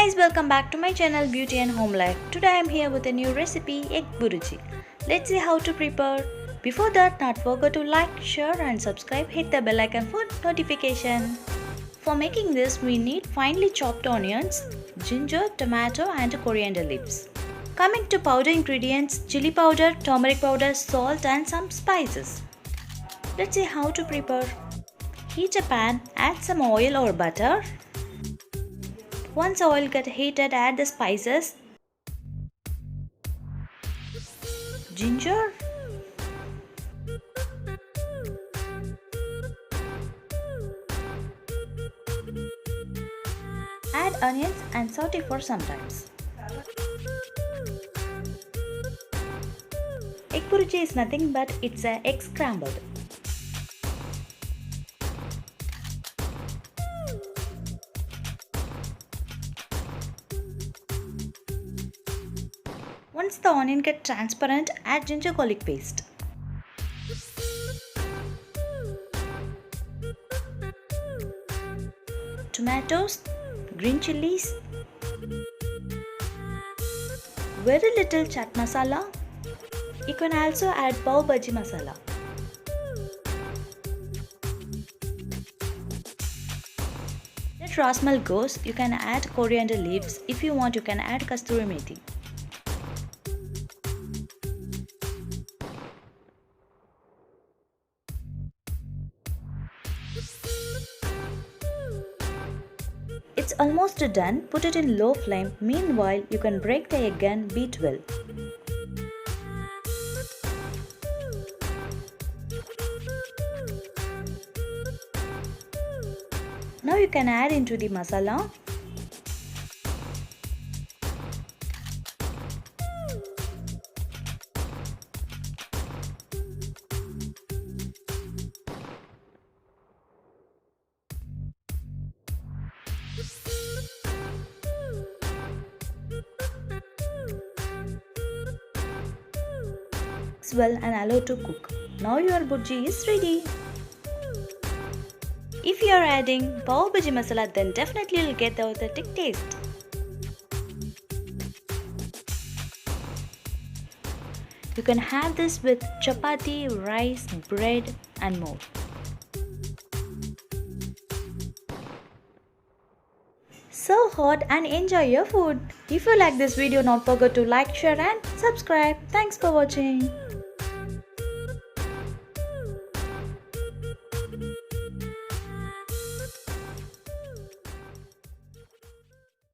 guys, welcome back to my channel Beauty and Home Life. Today I am here with a new recipe, eggbhurji. Let's see how to prepare. Before that, not forget to like, share and subscribe. Hit the bell icon for notification. For making this, we need finely chopped onions, ginger, tomato and coriander leaves. Coming to powder ingredients, chilli powder, turmeric powder, salt and some spices. Let's see how to prepare. Heat a pan, add some oil or butter. Once oil gets heated, add the spices, ginger, add onions and saute for some time. Eggbhurji is nothing but it's an egg scrambled. Once the onion gets transparent, add ginger garlic paste. Tomatoes, green chillies, very little chaat masala. You can also add bhaji masala. Let raw smell goes, you can add coriander leaves. If you want, you can add kasturi methi. It's almost done. Put it in low flame. Meanwhile, you can break the egg and beat well. Now you can add into the masala. Mix well and allow to cook. Now your bhurji is ready. If you are adding bhaji masala, then definitely you'll get the authentic taste. You can have this with chapati, rice, bread and more. So hot and enjoy your food. If you like this video, don't forget to like, share and subscribe. Thanks for watching.